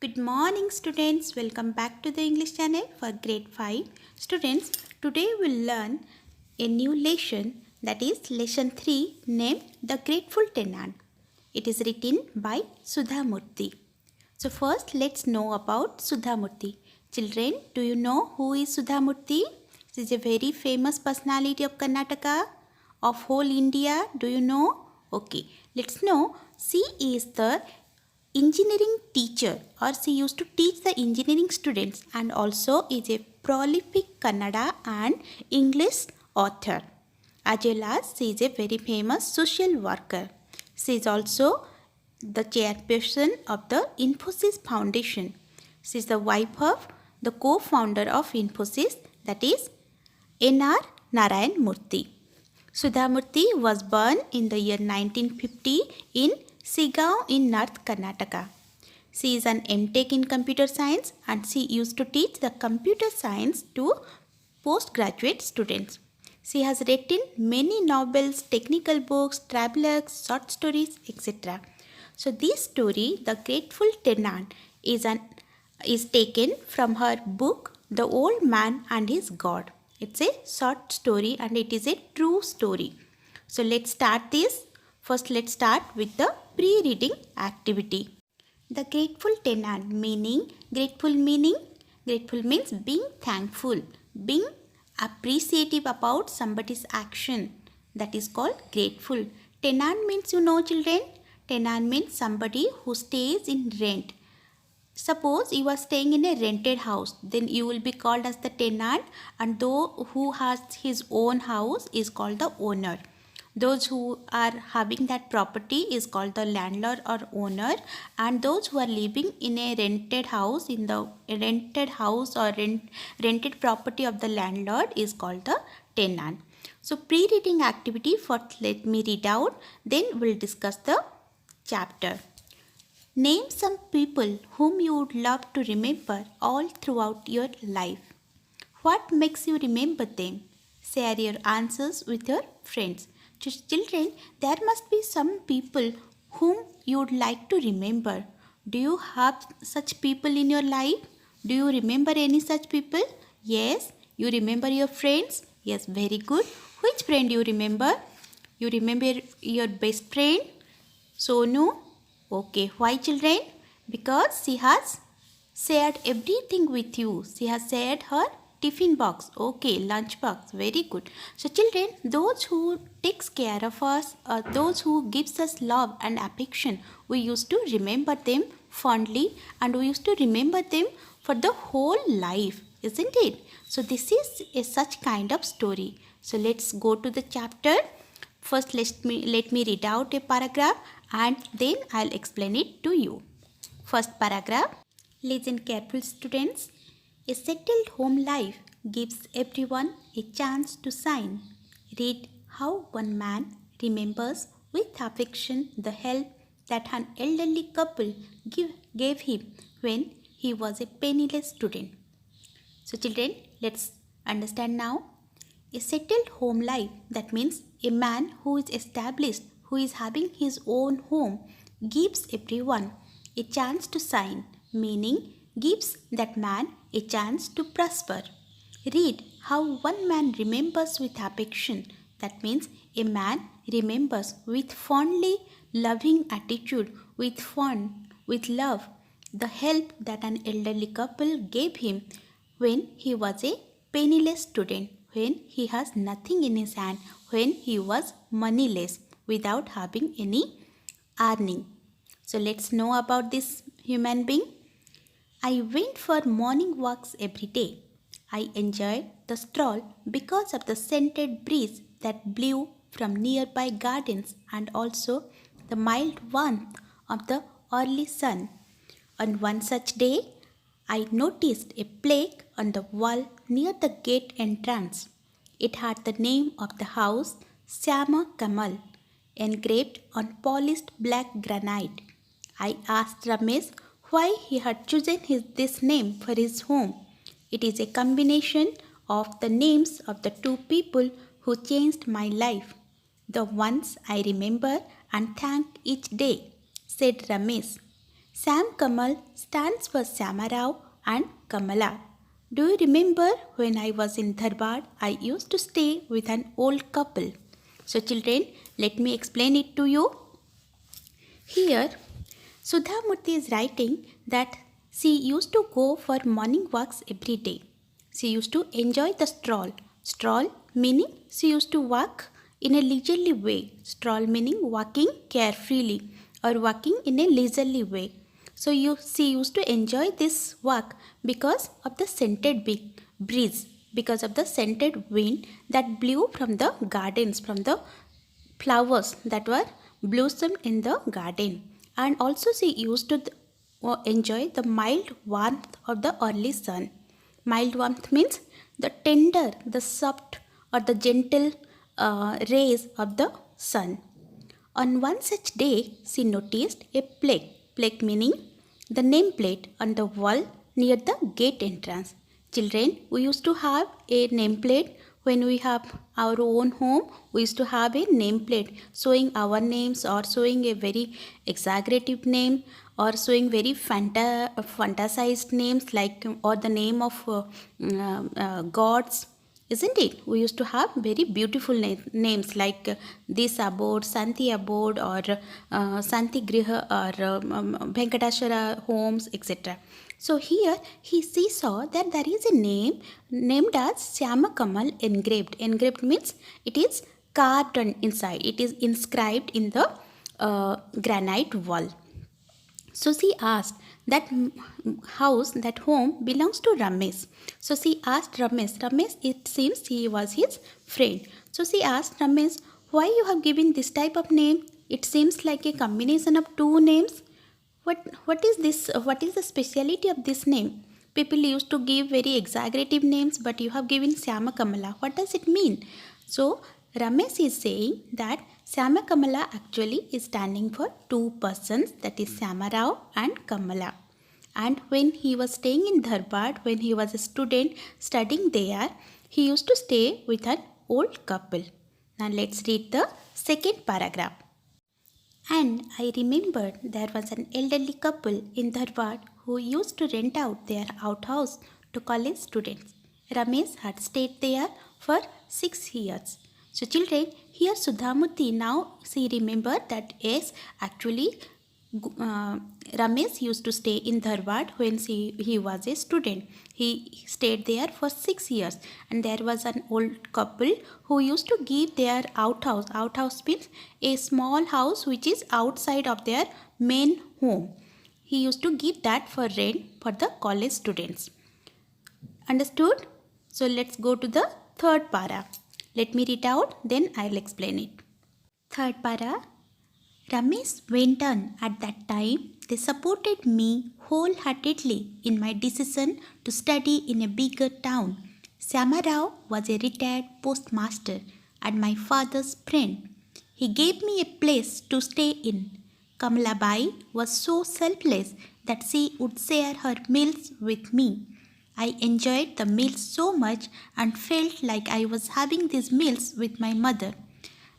Good morning students, welcome back to the English channel for grade 5. Students, today we'll learn a new lesson, that is lesson 3, named The Grateful Tenant. It is written by Sudha Murthy. So first let's know about Sudha Murthy. Children, do you know who is Sudha Murthy? She is a very famous personality of Karnataka, of whole India. Do you know? Okay, let's know. She is the engineering teacher, or she used to teach the engineering students, and also is a prolific Kannada and English author. As well as she is a very famous social worker. She is also the chairperson of the Infosys Foundation. She is the wife of the co-founder of Infosys, that is N.R. Narayan Murthy. Sudha Murthy was born in the year 1950 in Sigaon in North Karnataka. She is an M.Tech in computer science, and she used to teach the computer science to postgraduate students. She has written many novels, technical books, travelogues, short stories, etc. So this story, The Grateful Tenant, is taken from her book The Old Man and His God. It's a short story and it is a true story. So let's start this. First let's start with the pre-reading activity. The Grateful Tenant meaning, grateful means being thankful, being appreciative about somebody's action. That is called grateful. Tenant means, you know children, tenant means somebody who stays in rent. Suppose you are staying in a rented house, then you will be called as the tenant, and those who has his own house is called the owner. Those who are having that property is called the landlord or owner, and those who are living in a rented house, in the rented house or rented property of the landlord is called the tenant. So pre-reading activity, first let me read out, then we'll discuss the chapter. Name some people whom you would love to remember all throughout your life. What makes you remember them? Share your answers with your friends. Children, there must be some people whom you would like to remember. Do you have such people in your life? Do you remember any such people? Yes. You remember your friends? Yes, very good. Which friend you remember? You remember your best friend, Sonu? Okay, why children? Because she has shared everything with you. She has shared her tiffin box. Okay, lunch box. Very good. So children, those who takes care of us, those who gives us love and affection, we used to remember them fondly, and we used to remember them for the whole life, isn't it? So this is a such kind of story. So let's go to the chapter. First let me read out a paragraph and then I'll explain it to you. First paragraph. Listen careful students. A settled home life gives everyone a chance to shine. Read how one man remembers with affection the help that an elderly couple gave him when he was a penniless student. So children, let's understand now. A settled home life, that means a man who is established, who is having his own home, gives everyone a chance to shine, meaning gives that man a chance to prosper. Read how one man remembers with affection, that means a man remembers with fondly loving attitude, with love, the help that an elderly couple gave him when he was a penniless student, when he has nothing in his hand, when he was moneyless, without having any earning. So let's know about this human being. I went for morning walks every day. I enjoyed the stroll because of the scented breeze that blew from nearby gardens and also the mild warmth of the early sun. On one such day, I noticed a plaque on the wall near the gate entrance. It had the name of the house Syama Kamal engraved on polished black granite. I asked Ramesh why he had chosen this name for his home. It is a combination of the names of the two people who changed my life, the ones I remember and thank each day, said Ramesh. Sam Kamal stands for Samarao and Kamala. Do you remember when I was in Dharwad, I used to stay with an old couple? So children, let me explain it to you. Here, Sudha Murthy is writing that she used to go for morning walks every day. She used to enjoy the stroll. Stroll meaning she used to walk in a leisurely way. Stroll meaning walking carefully or walking in a leisurely way. So she used to enjoy this walk because of the scented breeze, because of the scented wind that blew from the gardens, from the flowers that were blossomed in the garden. And also she used to enjoy the mild warmth of the early sun. Mild warmth means the tender, the soft or the gentle rays of the sun. On one such day, she noticed a plaque meaning the nameplate on the wall near the gate entrance. Children, we used to have a nameplate when we have our own home. We used to have a nameplate showing our names or showing a very exaggerative name or showing very fantasized names like or the name of gods, isn't it? We used to have very beautiful names like this abode, Santi abode or Santi Griha or Venkatashwara homes, etc. So here she saw that there is a name named as Syama Kamal engraved. Engraved means it is carved on inside. It is inscribed in the granite wall. So she asked that house, that home belongs to Ramesh. So she asked Ramesh. Ramesh, it seems he was his friend. So she asked Ramesh, why you have given this type of name? It seems like a combination of two names. What is this? What is the speciality of this name? People used to give very exaggerative names, but you have given Syama Kamala. What does it mean? So Ramesh is saying that Syama Kamala actually is standing for two persons, that is Samarao and Kamala. And when he was staying in Dharwad, when he was a student studying there, he used to stay with an old couple. Now let's read the second paragraph. And I remembered there was an elderly couple in Dharwad who used to rent out their outhouse to college students. Ramesh had stayed there for 6 years. So children, here Sudhamuti now she remembered that yes, actually Ramesh used to stay in Dharwad when he was a student. He stayed there for 6 years, and there was an old couple who used to give their outhouse. Outhouse means a small house which is outside of their main home. He used to give that for rent for the college students. Understood? So let's go to the third para. Let me read out, then I'll explain it. Third para. Ramesh went on. At that time, they supported me wholeheartedly in my decision to study in a bigger town. Samarao was a retired postmaster and my father's friend. He gave me a place to stay in. Kamalabai was so selfless that she would share her meals with me. I enjoyed the meals so much and felt like I was having these meals with my mother.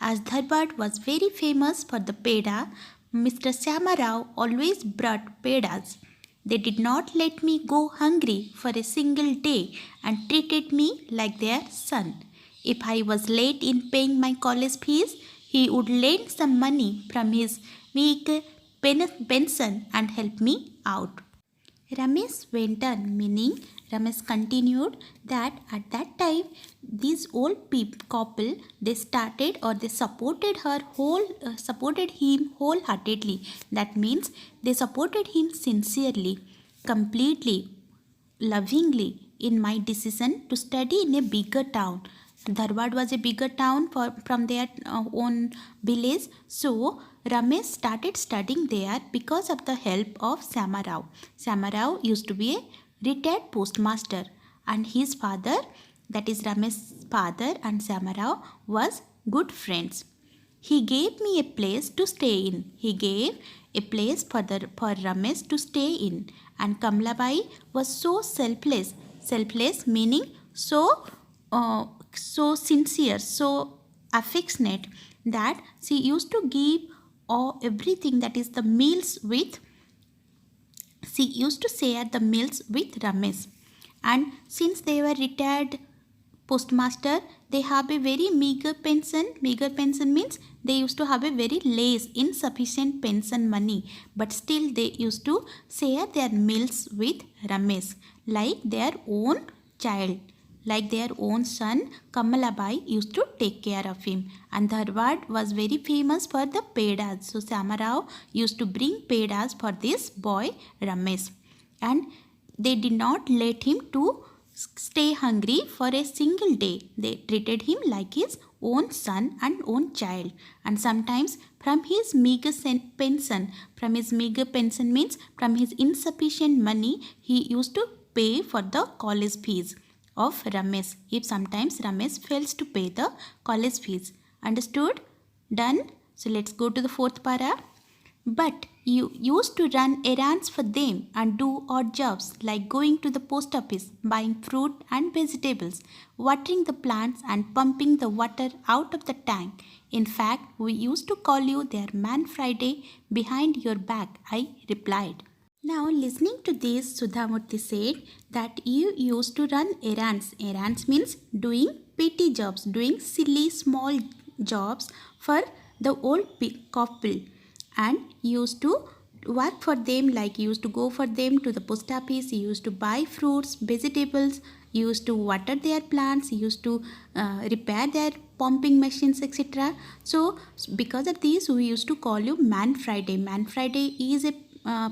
As Dharwad was very famous for the peda, Mr. Samarao always brought pedas. They did not let me go hungry for a single day and treated me like their son. If I was late in paying my college fees, he would lend some money from his meek pension and help me out. Ramesh went on, meaning Ramesh continued that at that time these old couple they started or they supported supported him wholeheartedly. That means they supported him sincerely, completely, lovingly in my decision to study in a bigger town. Dharwad was a bigger town from their own village. So Ramesh started studying there because of the help of Samarao. Samarao used to be a retired postmaster, and his father, that is Ramesh's father, and Samarao was good friends. He gave me a place to stay in. He gave a place for Ramesh to stay in. And Kamlabai was so selfless. Selfless meaning so sincere, so affectionate that she used to give everything, that is the meals with She used to share the meals with Ramesh. And since they were retired postmaster, they have a very meager pension. Meager pension means they used to have a very less, insufficient pension money, but still they used to share their meals with Ramesh like their own child. Like their own son, Kamalabai used to take care of him. And Dharwad was very famous for the pedas. So Samarao used to bring pedas for this boy Ramesh. And they did not let him to stay hungry for a single day. They treated him like his own son and own child. And sometimes from his meager pension means from his insufficient money, he used to pay for the college fees of Ramesh if sometimes Ramesh fails to pay the college fees. Understood? Done? So let's go to the fourth para. But you used to run errands for them and do odd jobs like going to the post office, buying fruit and vegetables, watering the plants and pumping the water out of the tank. In fact, we used to call you their Man Friday behind your back, I replied. Now, listening to this, Sudhamurthy said that you used to run errands. Errands means doing petty jobs, doing silly small jobs for the old couple, and used to work for them, like you used to go for them to the post office, you used to buy fruits, vegetables, you used to water their plants, you used to repair their pumping machines, etc. So, because of this, we used to call you Man Friday. Man Friday is a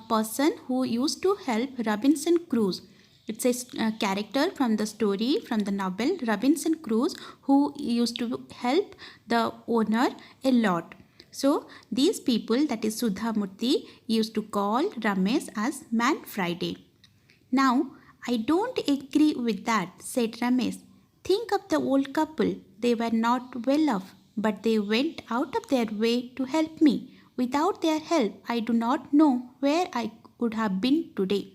person who used to help Robinson Crusoe. It's a character from the story, from the novel Robinson Crusoe, who used to help the owner a lot. So these people, that is Sudhamurthy, used to call Ramesh as Man Friday. Now, I don't agree with that, said Ramesh. Think of the old couple. They were not well off, but they went out of their way to help me. Without their help, I do not know where I would have been today.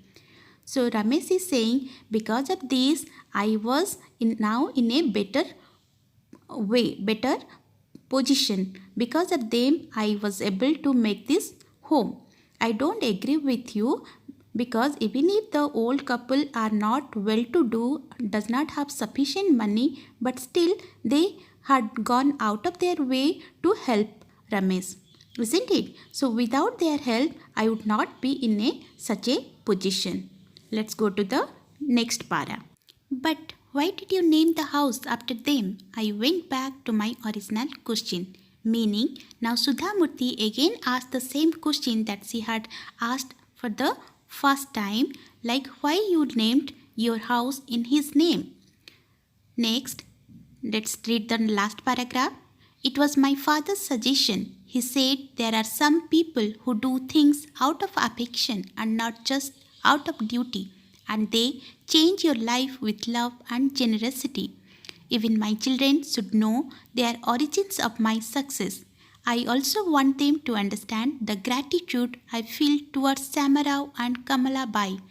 So Ramesh is saying, because of this, I was now in a better position. Because of them, I was able to make this home. I don't agree with you, because even if the old couple are not well to do, does not have sufficient money, but still they had gone out of their way to help Ramesh. Isn't it? So without their help, I would not be in such a position. Let's go to the next para. But why did you name the house after them? I went back to my original question. Meaning, now Sudhamurthy again asked the same question that she had asked for the first time, like why you named your house in his name. Next, let's read the last paragraph. It was my father's suggestion. He said there are some people who do things out of affection and not just out of duty, and they change your life with love and generosity. Even my children should know the origins of my success. I also want them to understand the gratitude I feel towards Samarao and Kamalabai,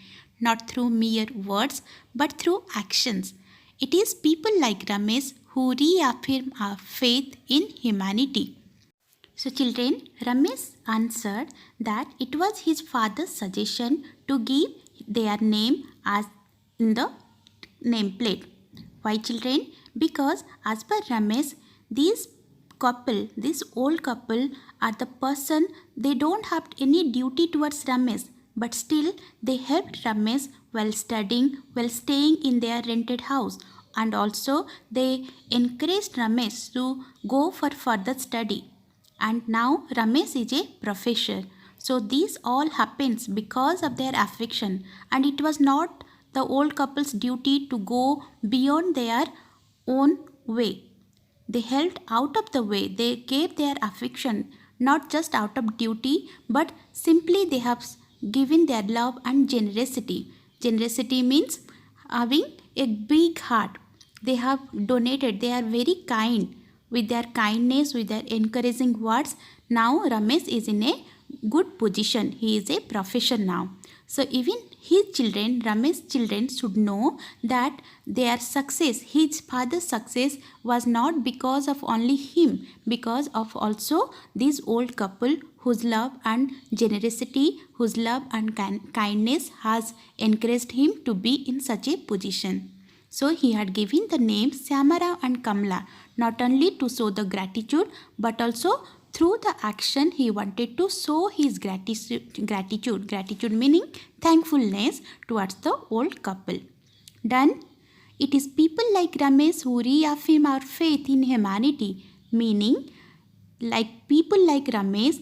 not through mere words but through actions. It is people like Ramesh who reaffirm our faith in humanity. So, children, Ramesh answered that it was his father's suggestion to give their name as in the nameplate. Why, children? Because as per Ramesh, this old couple are the person, they don't have any duty towards Ramesh, but still they helped Ramesh while studying, while staying in their rented house, and also they encouraged Ramesh to go for further study. And now Ramesh is a professor. So this all happens because of their affection, and it was not the old couple's duty to go beyond their own way. They helped out of the way. They gave their affection not just out of duty, but simply they have given their love and generosity. Generosity means having a big heart. They have donated. They are very kind with their kindness, with their encouraging words. Now Ramesh is in a good position. He is a professional now. So even his children, Ramesh's children, should know that their success, his father's success, was not because of only him, because of also this old couple whose love and generosity, whose love and kindness has encouraged him to be in such a position. So he had given the name Syamarao and Kamla not only to show the gratitude but also through the action he wanted to show his gratitude meaning thankfulness towards the old couple. Then it is people like Ramesh who reaffirm our faith in humanity, meaning like people like Ramesh,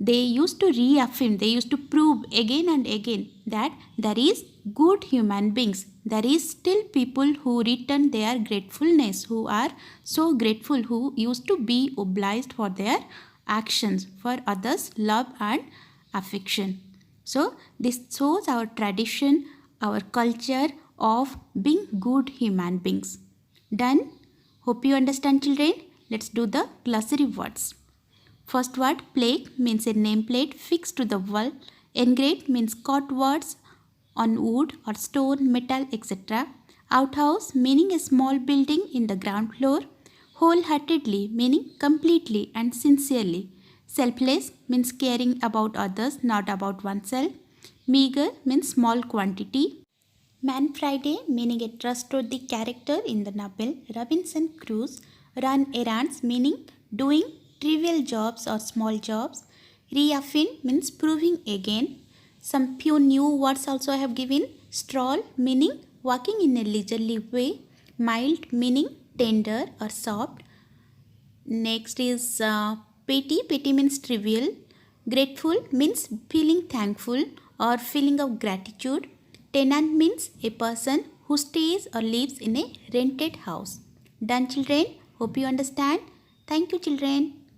they used to reaffirm, they used to prove again and again that there is good human beings. There is still people who return their gratefulness, who are so grateful, who used to be obliged for their actions, for others' love and affection. So this shows our tradition, our culture of being good human beings. Done? Hope you understand, children. Let's do the glossary words. First word, plate, means a nameplate fixed to the wall. Engraved means cut words on wood or stone, metal, etc. Outhouse, meaning a small building in the ground floor. Wholeheartedly, meaning completely and sincerely. Selfless means caring about others, not about oneself. Meager means small quantity. Man Friday, meaning a trustworthy character in the novel Robinson Crusoe. Run errands, meaning doing trivial jobs or small jobs. Reaffirm means proving again. Some few new words also I have given. Stroll, meaning walking in a leisurely way. Mild, meaning tender or soft. Next is petty. Petty means trivial. Grateful means feeling thankful or feeling of gratitude. Tenant means a person who stays or lives in a rented house. Done, children? Hope you understand. Thank you, children.